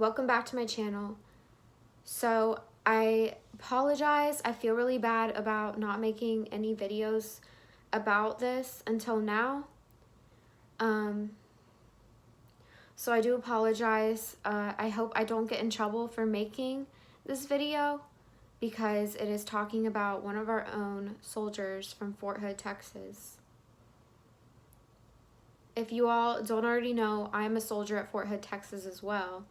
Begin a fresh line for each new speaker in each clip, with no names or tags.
welcome back to my channel. So I apologize. I feel really bad about not making any videos about this until now. So I do apologize. I hope I don't get in trouble for making this video because it is talking about one of our own soldiers from Fort Hood, Texas. If you all don't already know, I am a soldier at Fort Hood, Texas as well.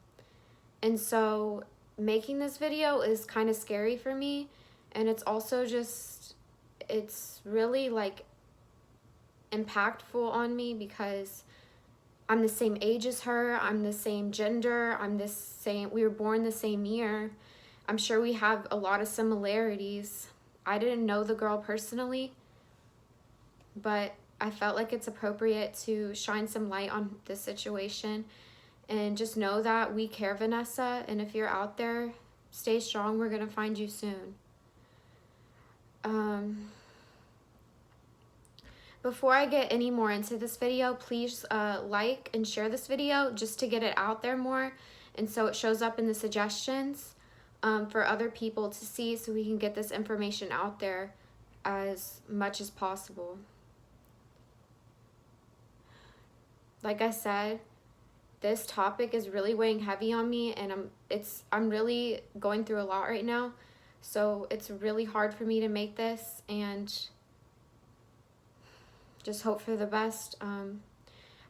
And so making this video is kind of scary for me, and it's also just, it's really like impactful on me because I'm the same age as her, I'm the same gender, we were born the same year. I'm sure we have a lot of similarities. I didn't know the girl personally, but I felt like it's appropriate to shine some light on this situation. And just know that we care, Vanessa, and if you're out there, stay strong. We're going to find you soon. Before I get any more into this video, please like and share this video just to get it out there more, and so it shows up in the suggestions for other people to see, so we can get this information out there as much as possible. Like I said, this topic is really weighing heavy on me, and I'm really going through a lot right now, so it's really hard for me to make this, and just hope for the best.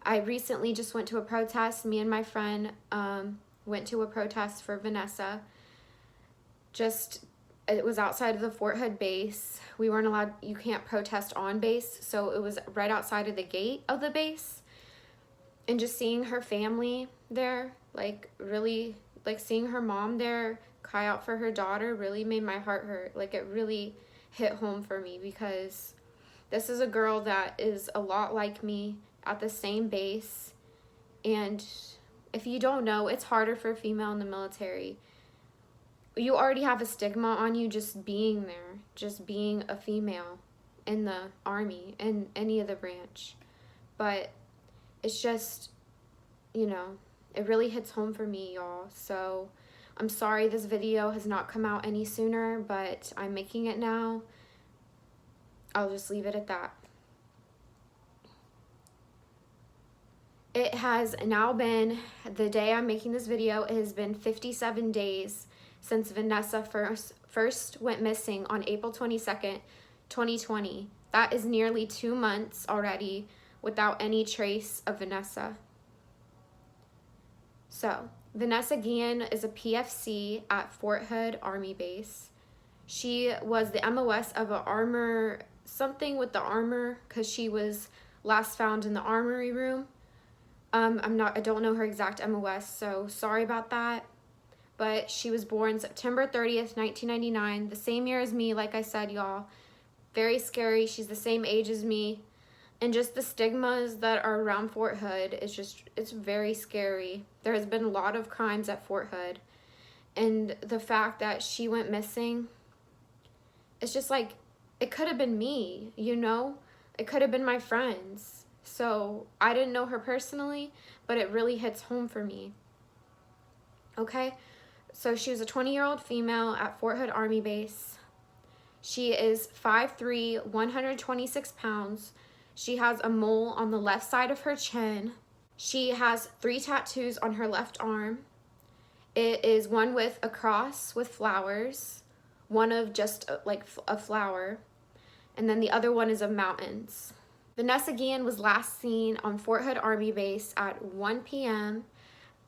I recently just went to a protest. Me and my friend went to a protest for Vanessa. It was outside of the Fort Hood base. We weren't allowed, you can't protest on base, so it was right outside of the gate of the base. And just seeing her family there, really seeing her mom there cry out for her daughter really made my heart hurt. Like, it really hit home for me because this is a girl that is a lot like me at the same base. And if you don't know, it's harder for a female in the military. You already have a stigma on you just being there, just being a female in the Army, in any other branch. But it's just, it really hits home for me, y'all. So I'm sorry this video has not come out any sooner, but I'm making it now. I'll just leave it at that. It has now been, the day I'm making this video, it has been 57 days since Vanessa first went missing on April 22nd, 2020. That is nearly 2 months already without any trace of Vanessa. So, Vanessa Guillen is a PFC at Fort Hood Army Base. She was the MOS of an armor, something with the armor, because she was last found in the armory room. I don't know her exact MOS, so sorry about that. But she was born September 30th, 1999, the same year as me, like I said, y'all. Very scary. She's the same age as me. And just the stigmas that are around Fort Hood it's very scary. There has been a lot of crimes at Fort Hood. And the fact that she went missing, it's just like, it could have been me, It could have been my friends. So I didn't know her personally, but it really hits home for me. Okay? So she was a 20-year-old female at Fort Hood Army Base. She is 5'3", 126 pounds. She has a mole on the left side of her chin. She has 3 tattoos on her left arm. It is one with a cross with flowers, one of just like a flower, and then the other one is of mountains. Vanessa Guillen was last seen on Fort Hood Army Base at 1 p.m.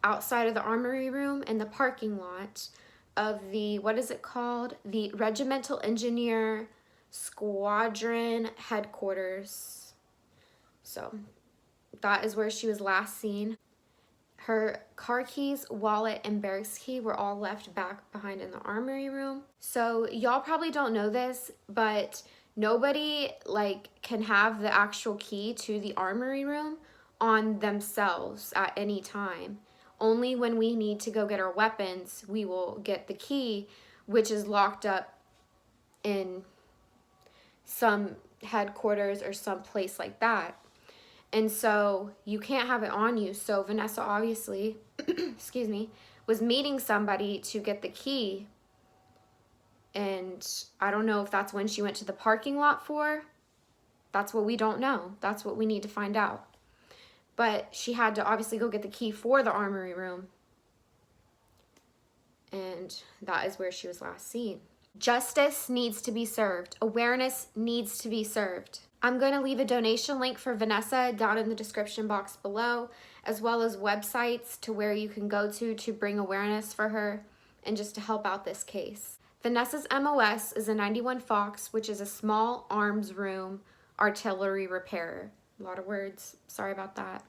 outside of the armory room in the parking lot of the, what is it called? The Regimental Engineer Squadron Headquarters. So that is where she was last seen. Her car keys, wallet, and barracks key were all left back behind in the armory room. So y'all probably don't know this, but nobody can have the actual key to the armory room on themselves at any time. Only when we need to go get our weapons, we will get the key, which is locked up in some headquarters or some place like that. And so you can't have it on you. So Vanessa obviously, excuse me, was meeting somebody to get the key. And I don't know if that's when she went to the parking lot for. That's what we don't know. That's what we need to find out. But she had to obviously go get the key for the Armory room. And that is where she was last seen. Justice needs to be served. Awareness needs to be served. I'm going to leave a donation link for Vanessa down in the description box below, as well as websites to where you can go to bring awareness for her and just to help out this case. Vanessas MOS is a 91 Fox, which is a small arms room artillery repairer. A lot of words. Sorry about that.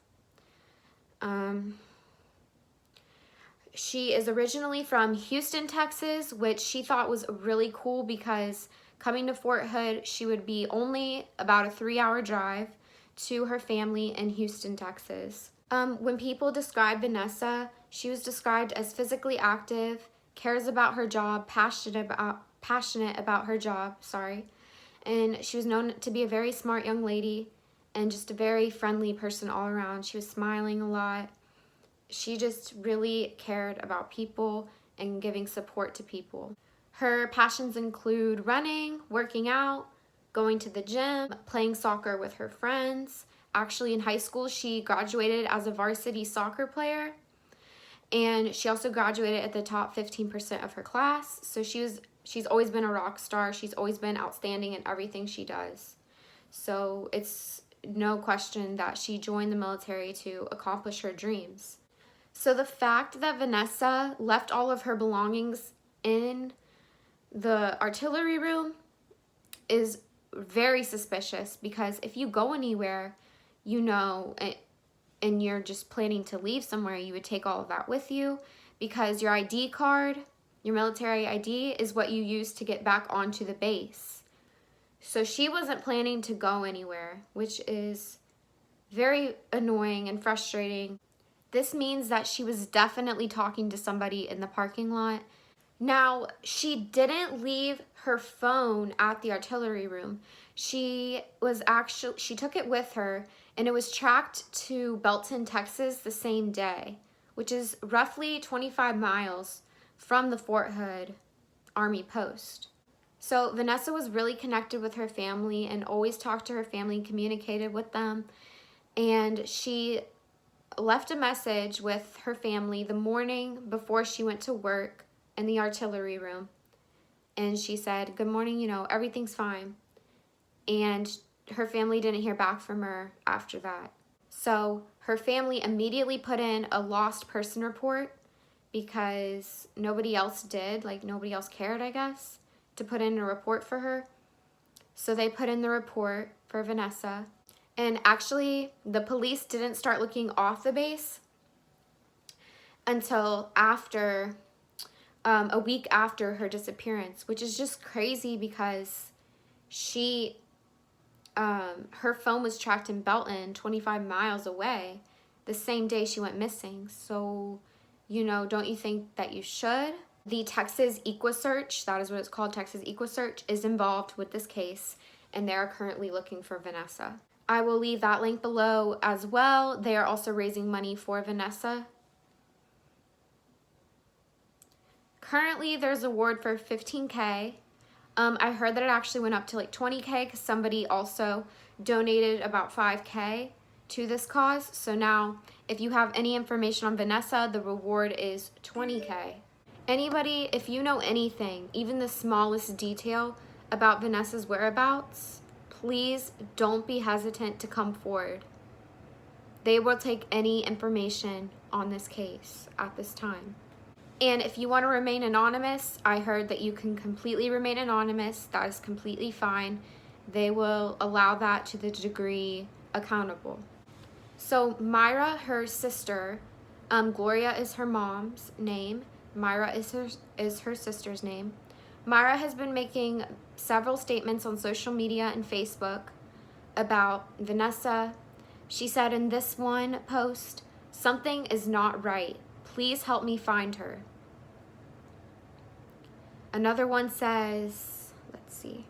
She is originally from Houston, Texas, which she thought was really cool because coming to Fort Hood, she would be only about a 3-hour drive to her family in Houston, Texas. When people describe Vanessa, she was described as physically active, cares about her job, passionate about her job, and she was known to be a very smart young lady and just a very friendly person all around. She was smiling a lot. She just really cared about people and giving support to people. Her passions include running, working out, going to the gym, playing soccer with her friends. Actually, in high school, she graduated as a varsity soccer player, and she also graduated at the top 15% of her class. So she's always been a rock star. She's always been outstanding in everything she does. So it's no question that she joined the military to accomplish her dreams. So the fact that Vanessa left all of her belongings in the artillery room is very suspicious, because if you go anywhere, you know, and you're just planning to leave somewhere, you would take all of that with you, because your ID card, your military ID, is what you use to get back onto the base. So she wasn't planning to go anywhere, which is very annoying and frustrating. This means that she was definitely talking to somebody in the parking lot. Now, she didn't leave her phone at the artillery room. She took it with her, and it was tracked to Belton, Texas the same day, which is roughly 25 miles from the Fort Hood Army post. So Vanessa was really connected with her family and always talked to her family, communicated with them, and she left a message with her family the morning before she went to work in the artillery room. And she said, "Good morning, you know, everything's fine." And her family didn't hear back from her after that. So her family immediately put in a lost person report, because nobody else did, like nobody else cared, I guess, to put in a report for her. So they put in the report for Vanessa. And actually, the police didn't start looking off the base until after, a week after her disappearance, which is just crazy because her phone was tracked in Belton, 25 miles away, the same day she went missing. So, you know, don't you think that you should? The Texas EquuSearch, that is what it's called, Texas EquuSearch, is involved with this case, and they are currently looking for Vanessa. I will leave that link below as well. They are also raising money for Vanessa. Currently, there's a award for $15K. I heard that it actually went up to like $20K because somebody also donated about $5K to this cause. So now, if you have any information on Vanessa, the reward is $20K. Anybody, if you know anything, even the smallest detail about Vanessa's whereabouts, please don't be hesitant to come forward. They will take any information on this case at this time. And if you want to remain anonymous, I heard that you can completely remain anonymous. That is completely fine. They will allow that to the degree accountable. So Myra, her sister, Gloria is her mom's name. Myra is her sister's name. Myra has been making several statements on social media and Facebook about Vanessa. She said in this one post, "Something is not right. Please help me find her." Another one says, let's see.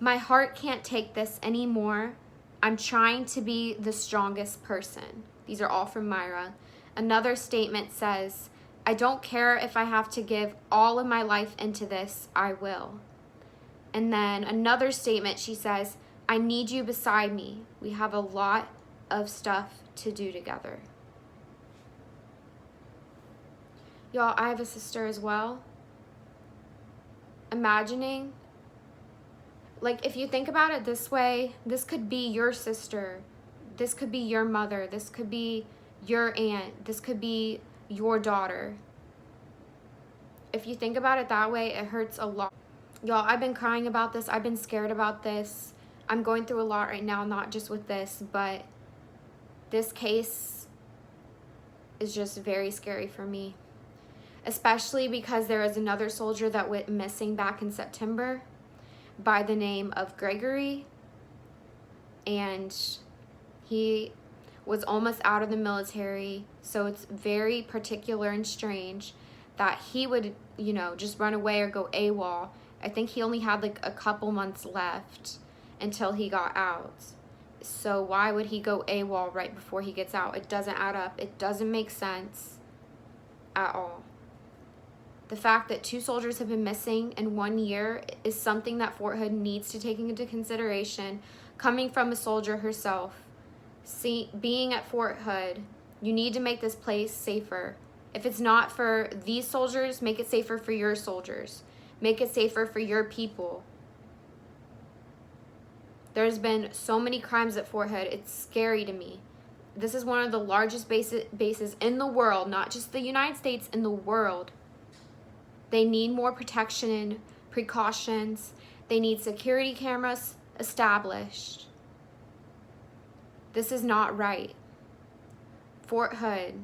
"My heart can't take this anymore. I'm trying to be the strongest person." These are all from Myra. Another statement says, I don't care if I have to give all of my life into this, I will. And then another statement, she says, I need you beside me. We have a lot of stuff to do together. Y'all, I have a sister as well. Imagining, like, if you think about it this way, this could be your sister. This could be your mother. This could be your aunt. This could be your daughter. If you think about it that way, it hurts a lot. Y'all, I've been crying about this. I've been scared about this. I'm going through a lot right now, not just with this, but this case is just very scary for me. Especially because there is another soldier that went missing back in September by the name of Gregory. And he was almost out of the military, so it's very particular and strange that he would, you know, just run away or go AWOL. I think he only had like a couple months left until he got out. So why would he go AWOL right before he gets out? It doesn't add up. It doesn't make sense at all. The fact that 2 soldiers have been missing in 1 year is something that Fort Hood needs to take into consideration, coming from a soldier herself. Being at Fort Hood, you need to make this place safer. If it's not for these soldiers, make it safer for your soldiers. Make it safer for your people. There's been so many crimes at Fort Hood. It's scary to me. This is one of the largest bases in the world, not just the United States, in the world. They need more protection and precautions. They need security cameras established. This is not right. Fort Hood.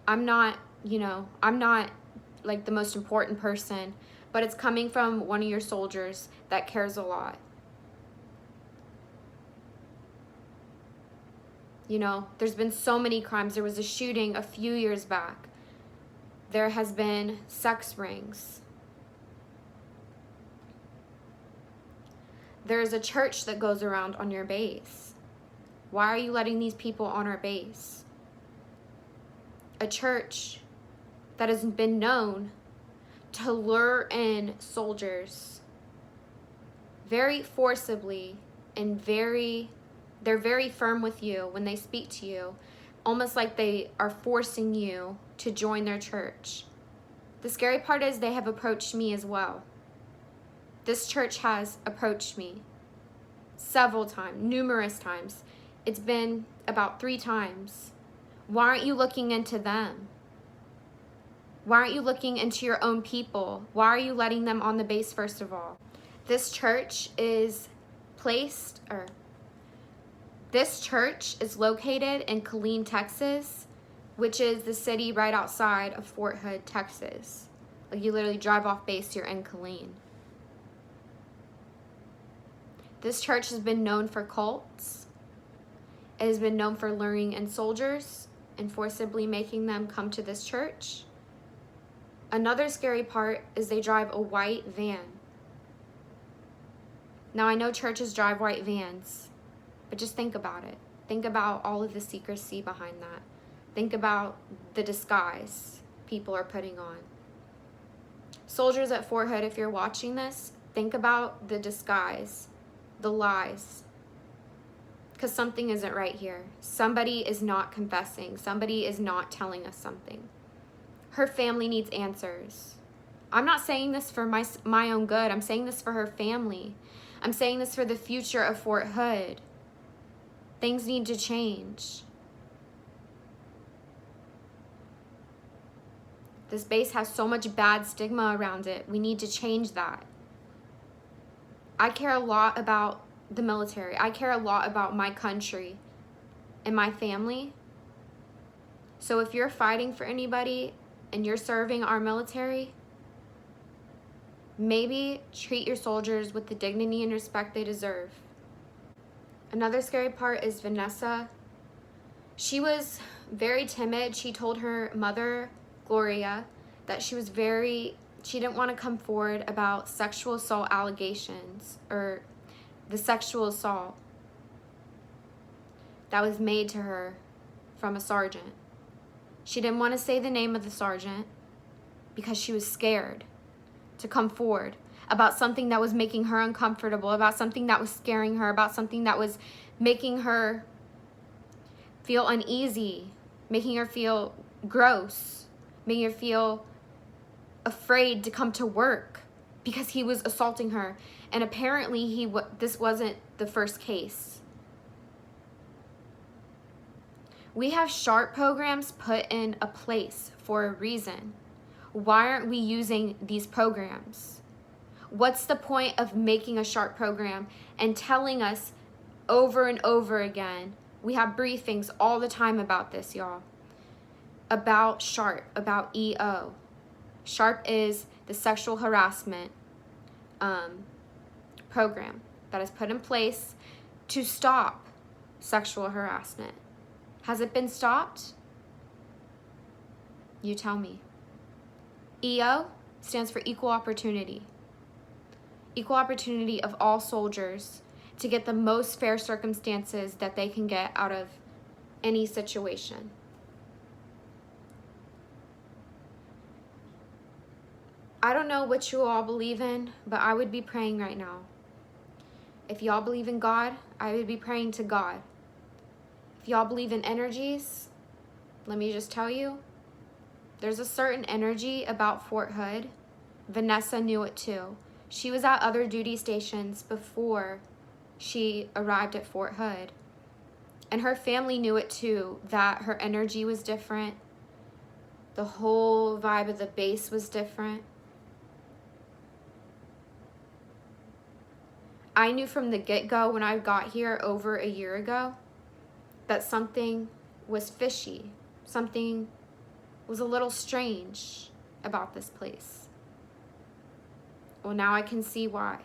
I'm not like the most important person, but it's coming from one of your soldiers that cares a lot. You know, there's been so many crimes. There was a shooting a few years back. There has been sex rings. There's a church that goes around on your base. Why are you letting these people on our base? A church that has been known to lure in soldiers very forcibly and they're very firm with you when they speak to you, almost like they are forcing you to join their church. The scary part is they have approached me as well. This church has approached me several times, numerous times. It's been about 3 times. Why aren't you looking into them? Why aren't you looking into your own people? Why are you letting them on the base, first of all? This church is located in Killeen, Texas, which is the city right outside of Fort Hood, Texas. Like, you literally drive off base, you're in Killeen. This church has been known for cults. It has been known for luring in soldiers and forcibly making them come to this church. Another scary part is they drive a white van. Now, I know churches drive white vans, but just think about it. Think about all of the secrecy behind that. Think about the disguise people are putting on. Soldiers at Fort Hood, if you're watching this, think about the disguise, the lies. Because something isn't right here. Somebody is not confessing. Somebody is not telling us something. Her family needs answers. I'm not saying this for my own good. I'm saying this for her family. I'm saying this for the future of Fort Hood. Things need to change. This base has so much bad stigma around it. We need to change that. I care a lot about the military. I care a lot about my country and my family. So if you're fighting for anybody and you're serving our military, maybe treat your soldiers with the dignity and respect they deserve. Another scary part is Vanessa. She was very timid. She told her mother, Gloria, that she didn't want to come forward about sexual assault allegations or the sexual assault. that was made to her from a sergeant. She didn't want to say the name of the sergeant because she was scared to come forward about something that was making her uncomfortable, about something that was scaring her, about something that was making her feel uneasy, making her feel gross, making her feel afraid to come to work because he was assaulting her. And apparently this wasn't the first case. We have SHARP programs put in a place for a reason. Why aren't we using these programs? What's the point of making a SHARP program and telling us over and over again? We have briefings all the time about this, y'all. About SHARP, about EO. SHARP is the sexual harassment program that is put in place to stop sexual harassment. Has it been stopped? You tell me. EO stands for equal opportunity. Equal opportunity of all soldiers to get the most fair circumstances that they can get out of any situation. I don't know what you all believe in, but I would be praying right now. If y'all believe in God, I would be praying to God. If y'all believe in energies, let me just tell you, there's a certain energy about Fort Hood. Vanessa knew it too. She was at other duty stations before she arrived at Fort Hood. And her family knew it too, that her energy was different. The whole vibe of the base was different. I knew from the get-go when I got here over a year ago that something was fishy. Something was a little strange about this place. Well, now I can see why.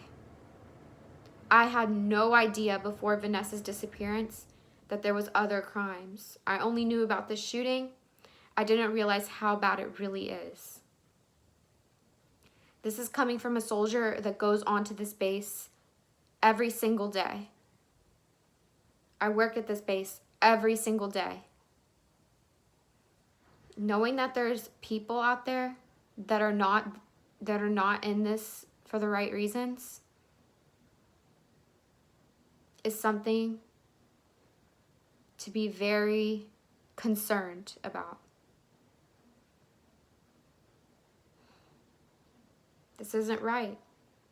I had no idea before Vanessa's disappearance that there was other crimes. I only knew about the shooting. I didn't realize how bad it really is. This is coming from a soldier that goes onto this base every single day. I work at this base every single day. Knowing that there's people out there that are not in this for the right reasons is something to be very concerned about. This isn't right.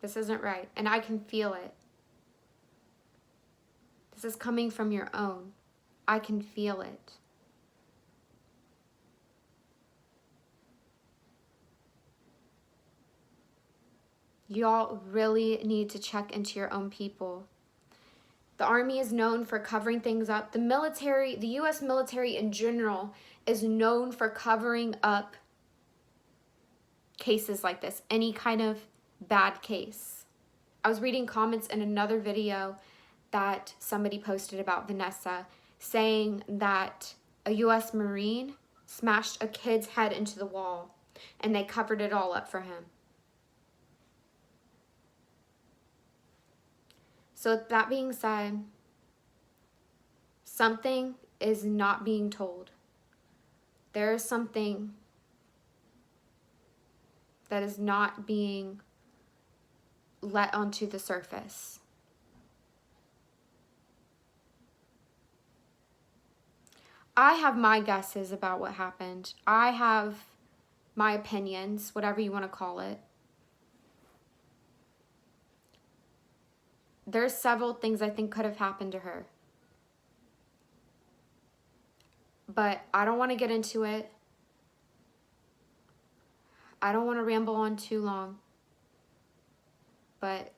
This isn't right. And I can feel it. This is coming from your own. I can feel it. Y'all really need to check into your own people. The Army is known for covering things up. The military, the U.S. military in general, is known for covering up cases like this, any kind of bad case. I was reading comments in another video that somebody posted about Vanessa, saying that a U.S. Marine smashed a kid's head into the wall and they covered it all up for him. So with that being said, something is not being told. There is something that is not being let onto the surface. I have my guesses about what happened. I have my opinions, whatever you want to call it. There's several things I think could have happened to her. But I don't want to get into it. I don't want to ramble on too long. But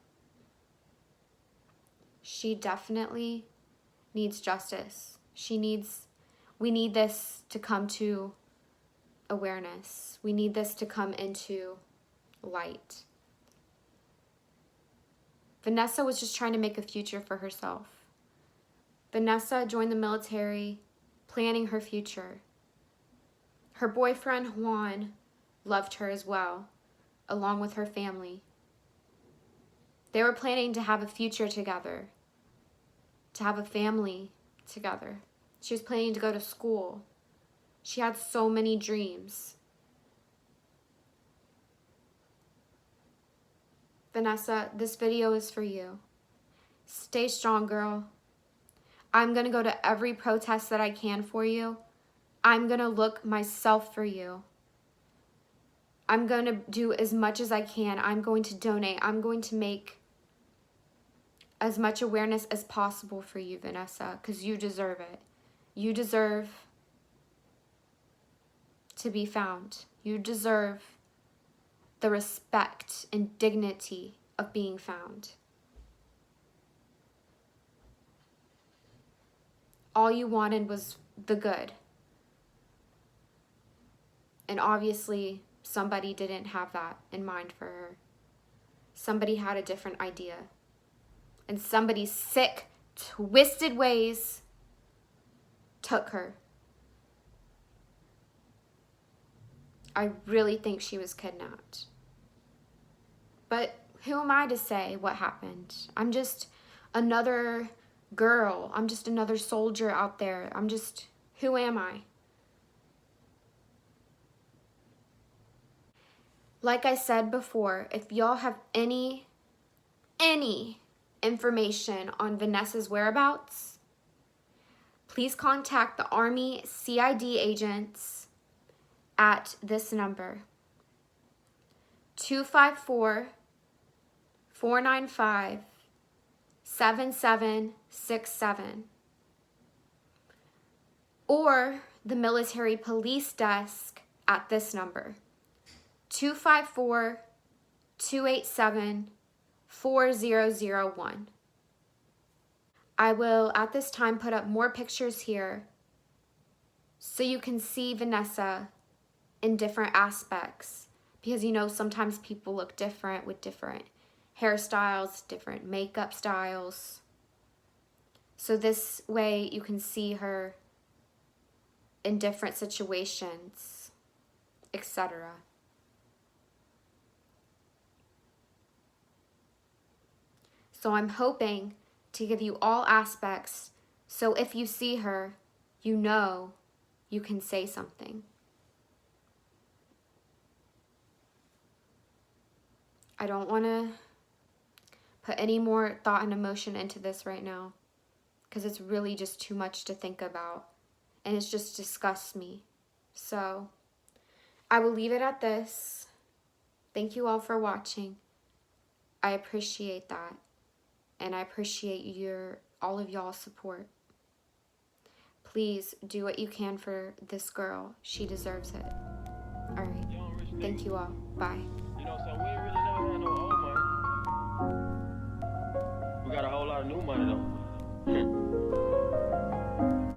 she definitely needs justice. We need this to come to awareness. We need this to come into light. Vanessa was just trying to make a future for herself. Vanessa joined the military, planning her future. Her boyfriend, Juan, loved her as well, along with her family. They were planning to have a future together, to have a family together. She was planning to go to school. She had so many dreams. Vanessa, this video is for you. Stay strong, girl. I'm going to go to every protest that I can for you. I'm going to look myself for you. I'm going to do as much as I can. I'm going to donate. I'm going to make as much awareness as possible for you, Vanessa, because you deserve it. You deserve to be found. You deserve the respect and dignity of being found. All you wanted was the good. And obviously, somebody didn't have that in mind for her. Somebody had a different idea. And somebody's sick, twisted ways took her. I really think she was kidnapped. But who am I to say what happened? I'm just another girl. I'm just another soldier out there. Who am I? Like I said before, if y'all have any information on Vanessa's whereabouts, please contact the Army CID agents at this number, 254-495-7767, or the military police desk at this number, 254-287-4001. I will at this time put up more pictures here so you can see Vanessa in different aspects, because you know sometimes people look different with different hairstyles, different makeup styles. So this way you can see her in different situations, etc. So I'm hoping to give you all aspects, so if you see her, you know you can say something. I don't want to put any more thought and emotion into this right now, because it's really just too much to think about, and it's just disgusts me. So I will leave it at this. Thank you all for watching. I appreciate that. And I appreciate all of y'all's support. Please do what you can for this girl. She deserves it. All right. Thank you all. Bye.